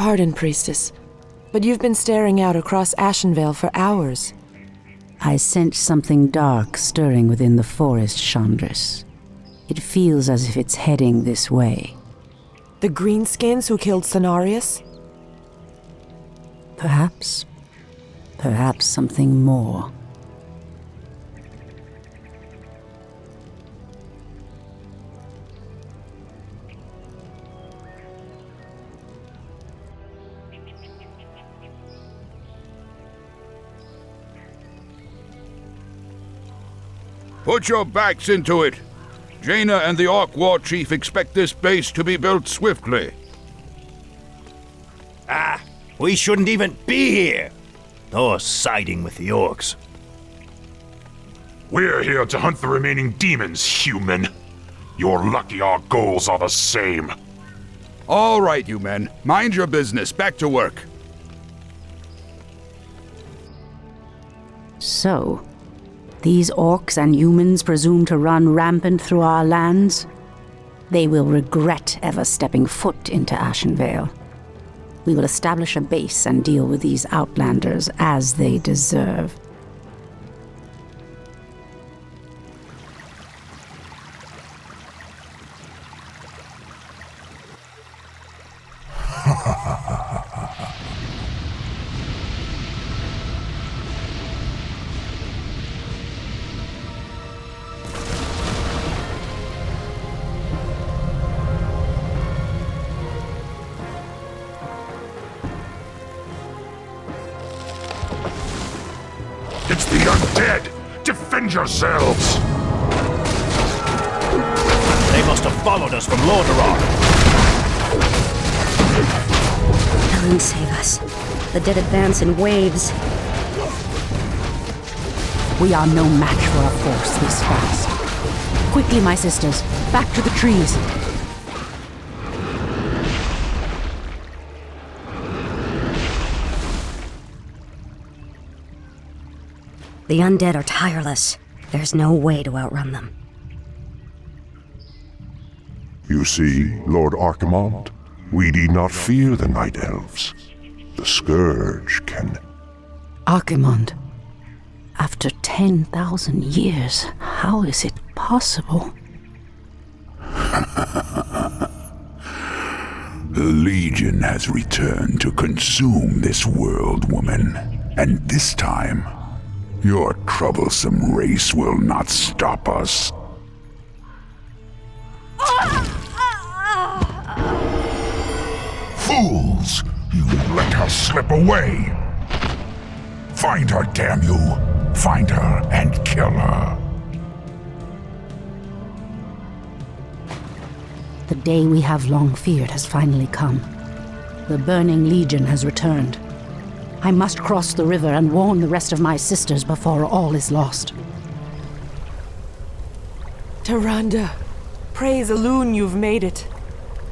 pardon, Priestess, but you've been staring out across Ashenvale for hours. I sense something dark stirring within the forest, Chandris. It feels as if it's heading this way. The greenskins who killed Cenarius? Perhaps. Perhaps something more. Put your backs into it. Jaina and the Orc War Chief expect this base to be built swiftly. We shouldn't even be here. Or siding with the orcs. We're here to hunt the remaining demons, human. You're lucky our goals are the same. All right, you men. Mind your business. Back to work. So, these orcs and humans presume to run rampant through our lands? They will regret ever stepping foot into Ashenvale. We will establish a base and deal with these outlanders as they deserve. It's the undead! Defend yourselves! They must have followed us from Lordaeron. Helen, save us. The dead advance in waves. We are no match for a force this fast. Quickly, my sisters, back to the trees. The undead are tireless. There's no way to outrun them. You see, Lord Archimonde, we need not fear the Night Elves. The Scourge can... Archimonde, after 10,000 years, how is it possible? The Legion has returned to consume this world, woman. And this time, your troublesome race will not stop us. Fools! You let her slip away! Find her, damn you! Find her and kill her! The day we have long feared has finally come. The Burning Legion has returned. I must cross the river and warn the rest of my sisters before all is lost. Tyrande, praise Elune you've made it.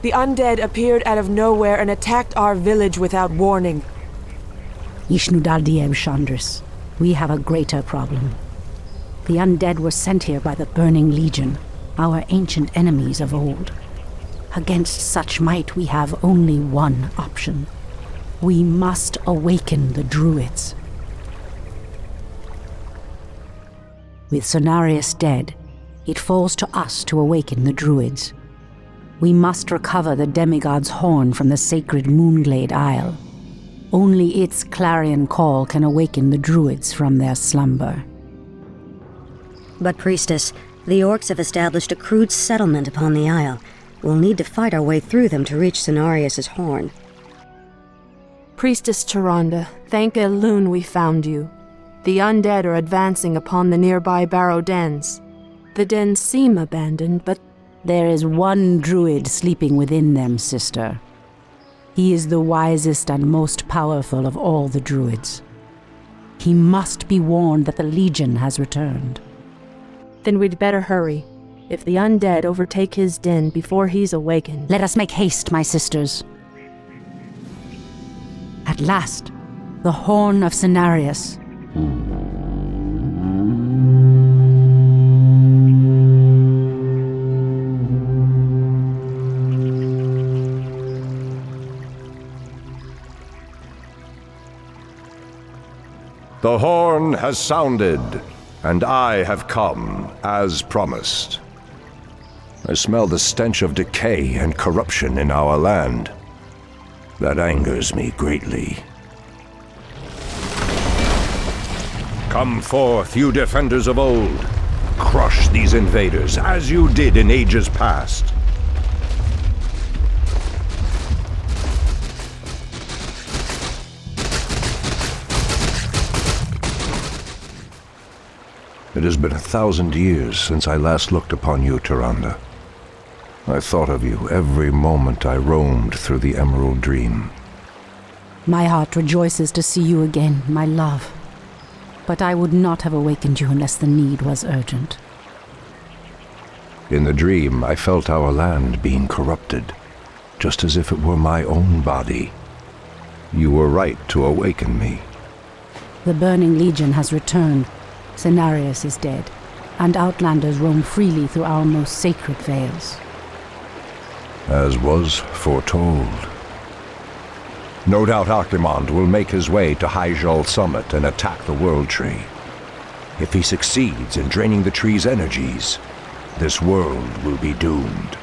The undead appeared out of nowhere and attacked our village without warning. Ishnudaldieb Chandris, we have a greater problem. The undead were sent here by the Burning Legion, our ancient enemies of old. Against such might, we have only one option. We must awaken the Druids. With Cenarius dead, it falls to us to awaken the Druids. We must recover the demigod's horn from the sacred Moonglade Isle. Only its clarion call can awaken the Druids from their slumber. But, Priestess, the orcs have established a crude settlement upon the Isle. We'll need to fight our way through them to reach Cenarius' horn. Priestess Tyrande, thank Elune we found you. The undead are advancing upon the nearby barrow dens. The dens seem abandoned, but there is one druid sleeping within them, sister. He is the wisest and most powerful of all the druids. He must be warned that the Legion has returned. Then we'd better hurry. If the undead overtake his den before he's awakened... Let us make haste, my sisters. At last, the horn of Cenarius. The horn has sounded, and I have come, as promised. I smell the stench of decay and corruption in our land. That angers me greatly. Come forth, you defenders of old. Crush these invaders, as you did in ages past. It has been 1,000 years since I last looked upon you, Tyrande. I thought of you every moment I roamed through the Emerald Dream. My heart rejoices to see you again, my love. But I would not have awakened you unless the need was urgent. In the dream, I felt our land being corrupted, just as if it were my own body. You were right to awaken me. The Burning Legion has returned. Cenarius is dead, and Outlanders roam freely through our most sacred vales. As was foretold. No doubt Archimonde will make his way to Hyjal Summit and attack the World Tree. If he succeeds in draining the tree's energies, this world will be doomed.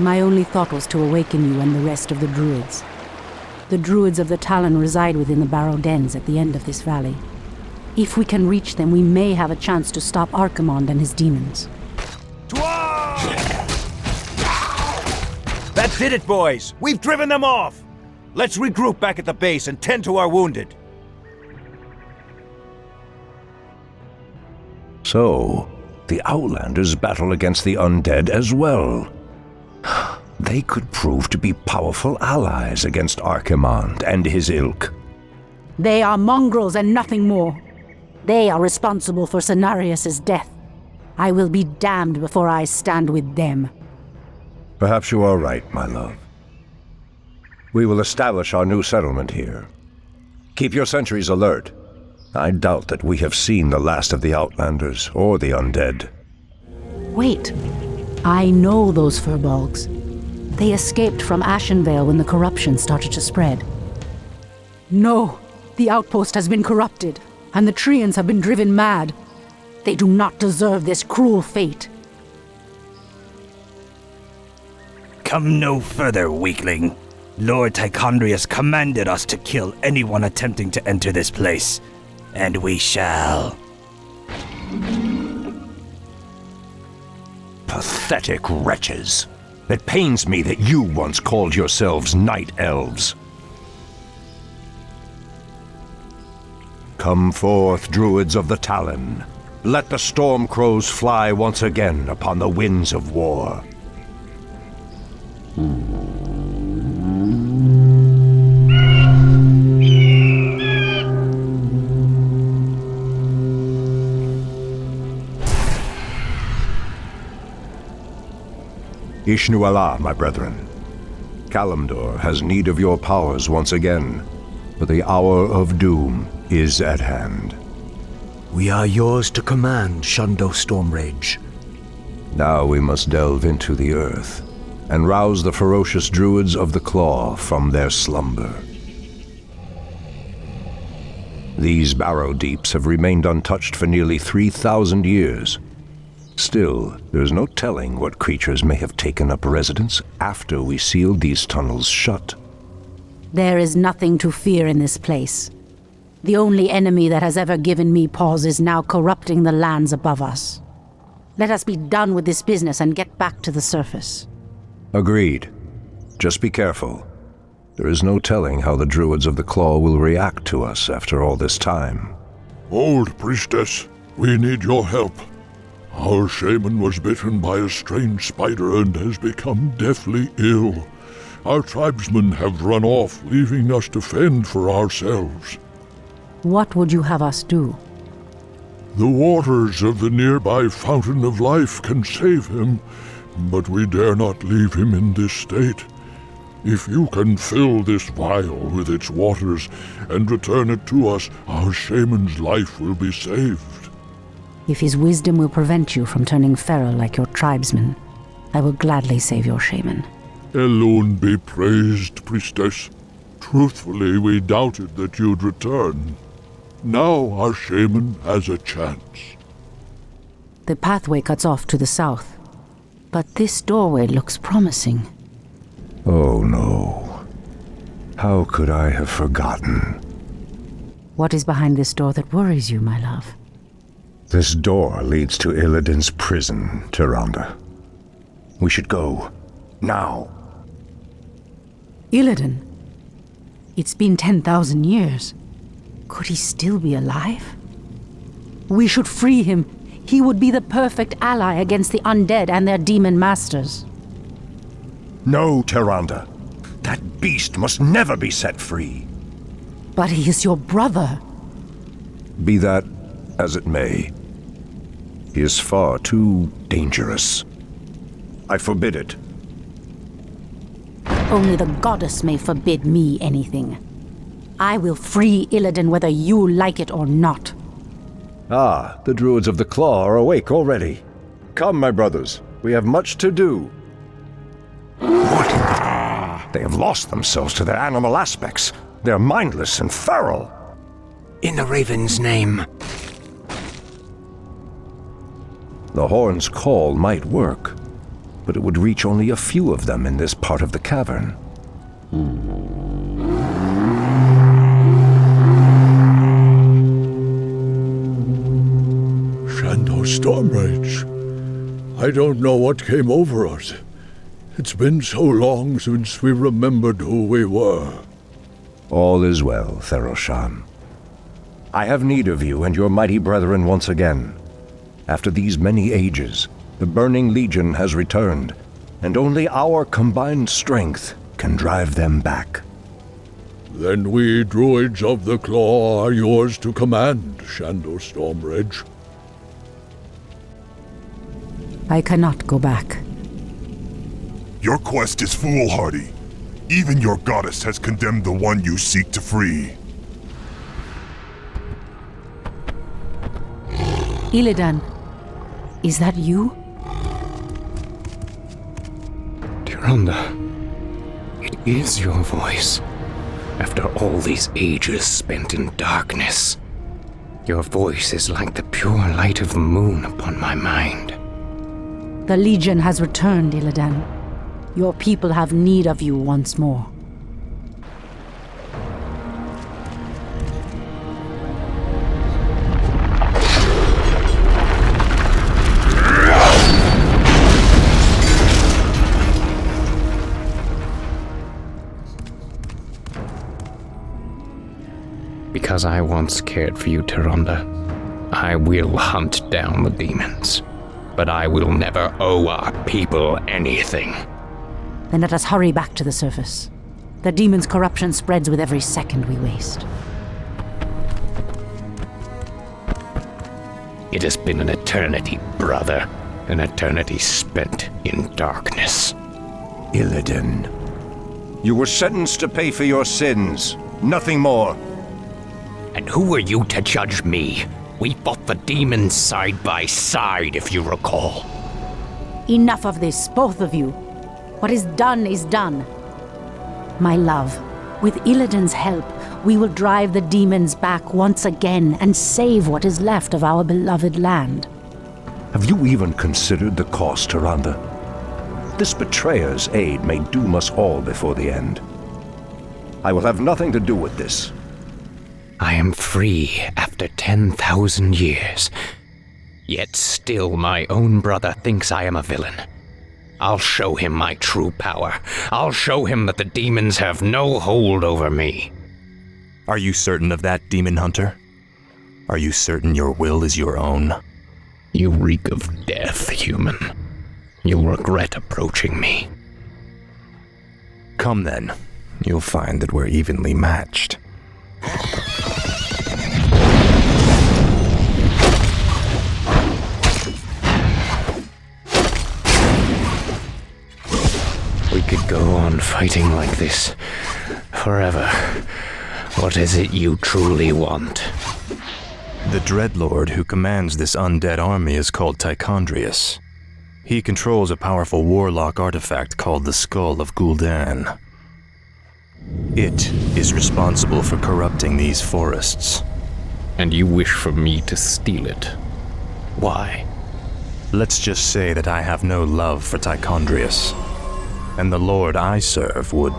My only thought was to awaken you and the rest of the Druids. The Druids of the Talon reside within the Barrow Dens at the end of this valley. If we can reach them, we may have a chance to stop Archimonde and his demons. That did it, boys! We've driven them off! Let's regroup back at the base and tend to our wounded. So, the Outlanders battle against the undead as well. They could prove to be powerful allies against Archimonde and his ilk. They are mongrels and nothing more. They are responsible for Cenarius' death. I will be damned before I stand with them. Perhaps you are right, my love. We will establish our new settlement here. Keep your sentries alert. I doubt that we have seen the last of the Outlanders or the undead. Wait. I know those furbolgs. They escaped from Ashenvale when the corruption started to spread. No, the outpost has been corrupted, and the Treants have been driven mad. They do not deserve this cruel fate. Come no further, weakling. Lord Tichondrius commanded us to kill anyone attempting to enter this place, and we shall. Pathetic wretches. It pains me that you once called yourselves Night Elves. Come forth, Druids of the Talon. Let the storm crows fly once again upon the winds of war. Ishnu Allah, my brethren. Kalimdor has need of your powers once again, for the hour of doom is at hand. We are yours to command, Shundo Stormrage. Now we must delve into the earth and rouse the ferocious Druids of the Claw from their slumber. These barrow deeps have remained untouched for nearly 3,000 years. Still, there's no telling what creatures may have taken up residence after we sealed these tunnels shut. There is nothing to fear in this place. The only enemy that has ever given me pause is now corrupting the lands above us. Let us be done with this business and get back to the surface. Agreed. Just be careful. There is no telling how the Druids of the Claw will react to us after all this time. Old priestess, we need your help. Our shaman was bitten by a strange spider and has become deathly ill. Our tribesmen have run off, leaving us to fend for ourselves. What would you have us do? The waters of the nearby Fountain of Life can save him, but we dare not leave him in this state. If you can fill this vial with its waters and return it to us, our shaman's life will be saved. If his wisdom will prevent you from turning feral like your tribesmen, I will gladly save your shaman. Elune be praised, priestess. Truthfully, we doubted that you'd return. Now our shaman has a chance. The pathway cuts off to the south, but this doorway looks promising. Oh no. How could I have forgotten? What is behind this door that worries you, my love? This door leads to Illidan's prison, Tyrande. We should go. Now. Illidan? It's been 10,000 years. Could he still be alive? We should free him. He would be the perfect ally against the undead and their demon masters. No, Tyrande. That beast must never be set free. But he is your brother. Be that as it may, he is far too dangerous. I forbid it. Only the goddess may forbid me anything. I will free Illidan whether you like it or not. Ah, the Druids of the Claw are awake already. Come, my brothers, we have much to do. What? They have lost themselves to their animal aspects. They're mindless and feral. In the Raven's name. The horn's call might work, but it would reach only a few of them in this part of the cavern. Shando's Storm Rage. I don't know what came over us. It's been so long since we remembered who we were. All is well, Theroshan. I have need of you and your mighty brethren once again. After these many ages, the Burning Legion has returned, and only our combined strength can drive them back. Then we Druids of the Claw are yours to command, Shando Stormrage. I cannot go back. Your quest is foolhardy. Even your goddess has condemned the one you seek to free. Illidan, is that you? Tyrande, it is your voice. After all these ages spent in darkness, your voice is like the pure light of the moon upon my mind. The Legion has returned, Illidan. Your people have need of you once more. Because I once cared for you, Tyrande, I will hunt down the demons. But I will never owe our people anything. Then let us hurry back to the surface. The demon's corruption spreads with every second we waste. It has been an eternity, brother. An eternity spent in darkness. Illidan, you were sentenced to pay for your sins. Nothing more. And who are you to judge me? We fought the demons side by side, if you recall. Enough of this, both of you. What is done is done. My love, with Illidan's help, we will drive the demons back once again and save what is left of our beloved land. Have you even considered the cost, Tyrande? This betrayer's aid may doom us all before the end. I will have nothing to do with this. I am free after 10,000 years. Yet still my own brother thinks I am a villain. I'll show him my true power. I'll show him that the demons have no hold over me. Are you certain of that, Demon Hunter? Are you certain your will is your own? You reek of death, human. You'll regret approaching me. Come then. You'll find that we're evenly matched. We could go on fighting like this forever. What is it you truly want? The Dreadlord who commands this undead army is called Tychondrius. He controls a powerful warlock artifact called the Skull of Gul'dan. It is responsible for corrupting these forests. and you wish for me to steal it. Why? Let's just say that I have no love for Tichondrius, and the Lord I serve would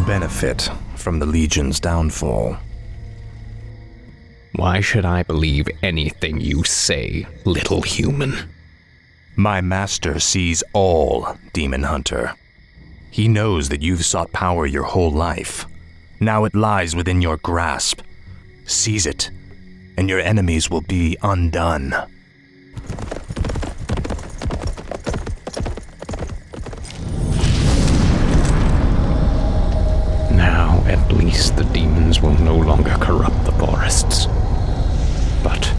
benefit from the Legion's downfall. Why should I believe anything you say, little human? My master sees all, Demon Hunter. He knows that you've sought power your whole life. Now it lies within your grasp. Seize it, and your enemies will be undone. Now, at least the demons will no longer corrupt the forests. But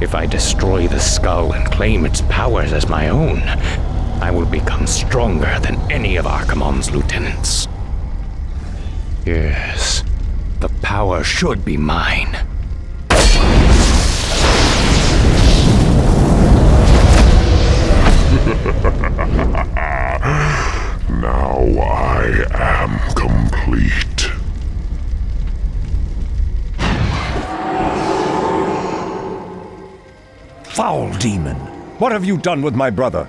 if I destroy the skull and claim its powers as my own, I will become stronger than any of Archimonde's lieutenants. Yes, the power should be mine. Now I am complete. Foul demon! What have you done with my brother?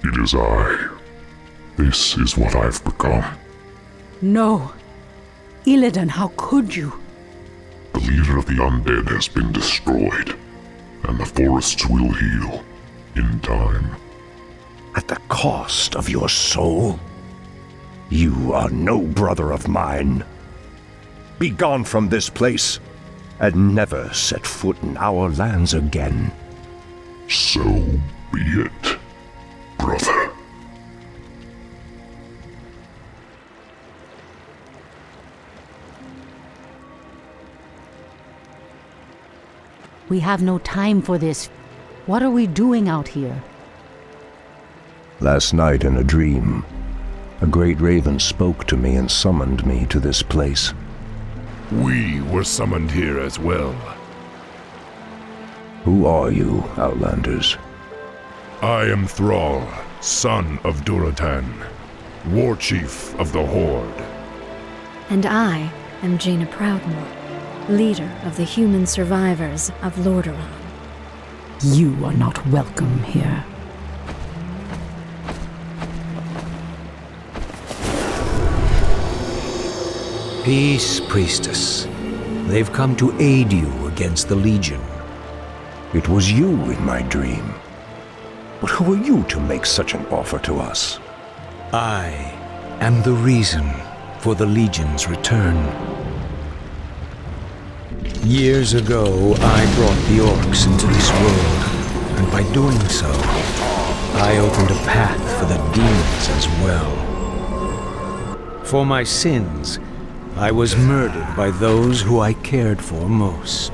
It is I. This is what I've become. No. Illidan, how could you? The leader of the undead has been destroyed, and the forests will heal in time. At the cost of your soul? You are no brother of mine. Be gone from this place, and never set foot in our lands again. So be it, brother. We have no time for this. What are we doing out here? Last night in a dream, a great raven spoke to me and summoned me to this place. We were summoned here as well. Who are you, Outlanders? I am Thrall, son of Duratan, war chief of the Horde. And I am Jaina Proudmoore, leader of the human survivors of Lordaeron. You are not welcome here. Peace, priestess. They've come to aid you against the Legion. It was you in my dream. But who are you to make such an offer to us? I am the reason for the Legion's return. Years ago, I brought the orcs into this world, and by doing so, I opened a path for the demons as well. For my sins, I was murdered by those who I cared for most.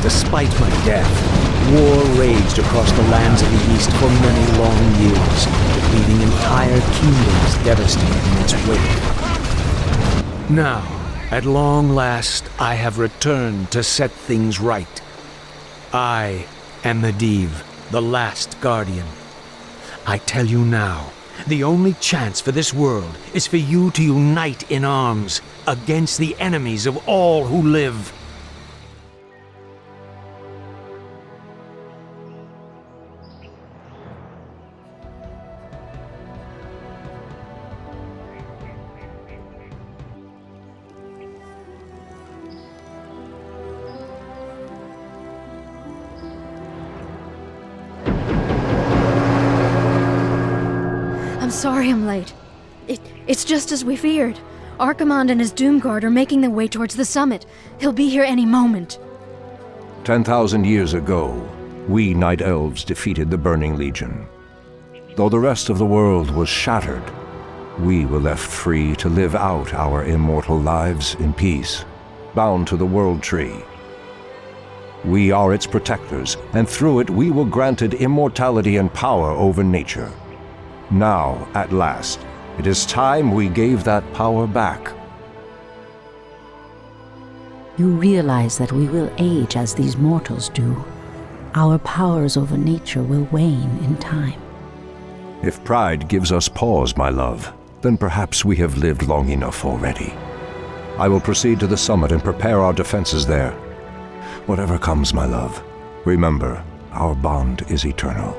Despite my death, war raged across the lands of the East for many long years, leaving entire kingdoms devastated in its wake. Now, at long last, I have returned to set things right. I am Medivh, the last guardian. I tell you now, the only chance for this world is for you to unite in arms against the enemies of all who live. I'm sorry I'm late. It's just as we feared. Archimonde and his Doomguard are making their way towards the summit. He'll be here any moment. 10,000 years ago, we Night Elves defeated the Burning Legion. Though the rest of the world was shattered, we were left free to live out our immortal lives in peace, bound to the World Tree. We are its protectors, and through it we were granted immortality and power over nature. Now, at last, it is time we gave that power back. You realize that we will age as these mortals do. Our powers over nature will wane in time. If pride gives us pause, my love, then perhaps we have lived long enough already. I will proceed to the summit and prepare our defenses there. Whatever comes, my love, remember, our bond is eternal.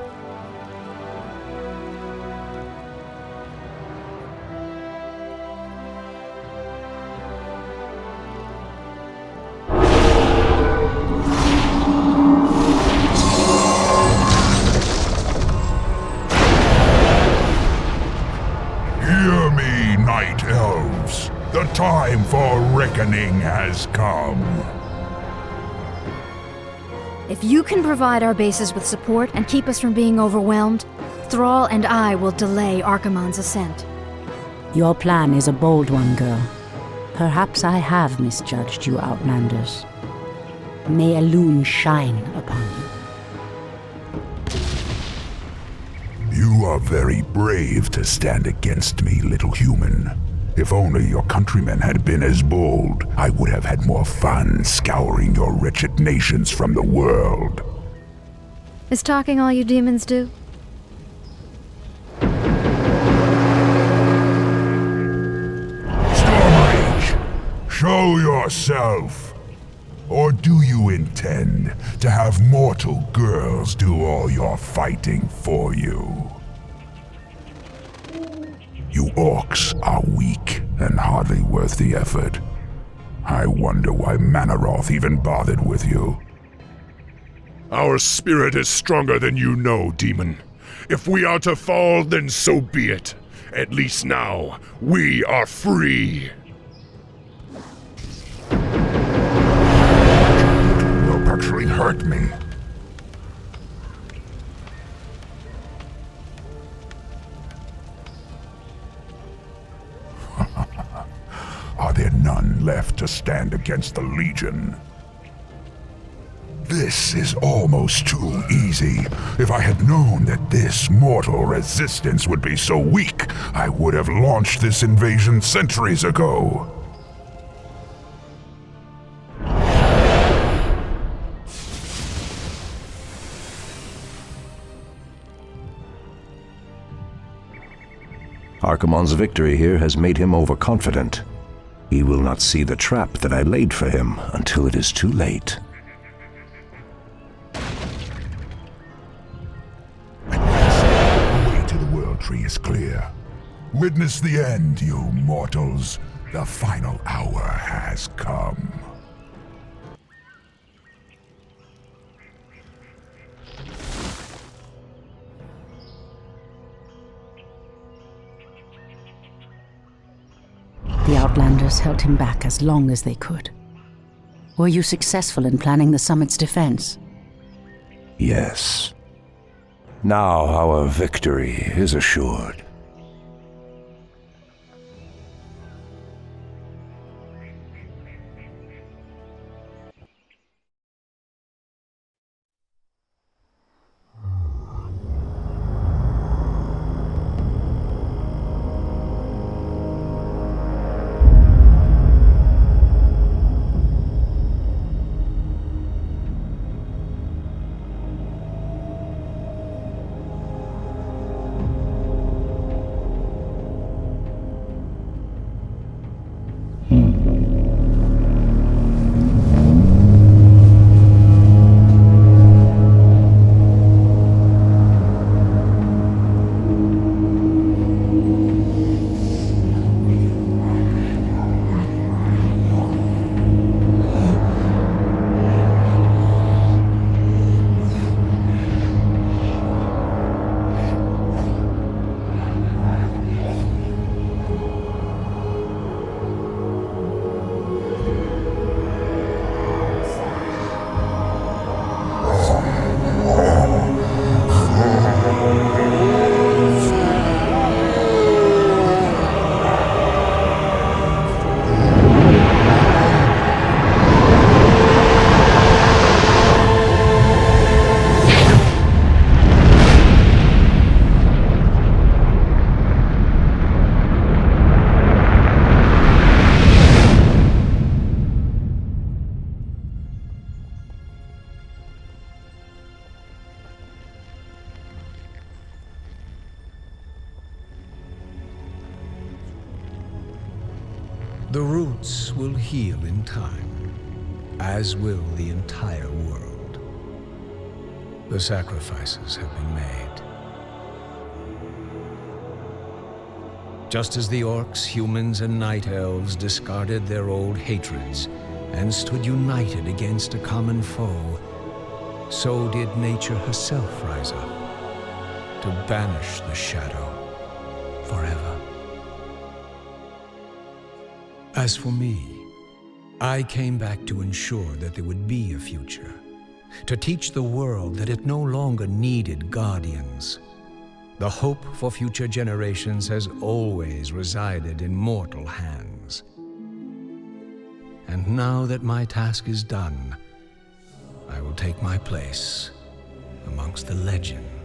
Hear me, Night Elves. The time for reckoning has come. If you can provide our bases with support and keep us from being overwhelmed, Thrall and I will delay Archimonde's ascent. Your plan is a bold one, girl. Perhaps I have misjudged you, Outlanders. May Elune shine upon you. You are very brave to stand against me, little human. If only your countrymen had been as bold, I would have had more fun scouring your wretched nations from the world. Is talking all you demons do? Stormrage, show yourself! Or do you intend to have mortal girls do all your fighting for you? You orcs are weak and hardly worth the effort. I wonder why Manaroth even bothered with you. Our spirit is stronger than you know, demon. If we are to fall, then so be it. At least now, we are free. Rope actually hurt me. Are there none left to stand against the Legion? This is almost too easy. If I had known that this mortal resistance would be so weak, I would have launched this invasion centuries ago. Archimonde's victory here has made him overconfident. He will not see the trap that I laid for him until it is too late. The way to the World Tree is clear. Witness the end, you mortals. The final hour has come. The Outlanders held him back as long as they could. Were you successful in planning the summit's defense? Yes. Now our victory is assured. The roots will heal in time, as will the entire world. The sacrifices have been made. Just as the orcs, humans, and night elves discarded their old hatreds and stood united against a common foe, so did nature herself rise up to banish the shadow forever. As for me, I came back to ensure that there would be a future, to teach the world that it no longer needed guardians. The hope for future generations has always resided in mortal hands. And now that my task is done, I will take my place amongst the legends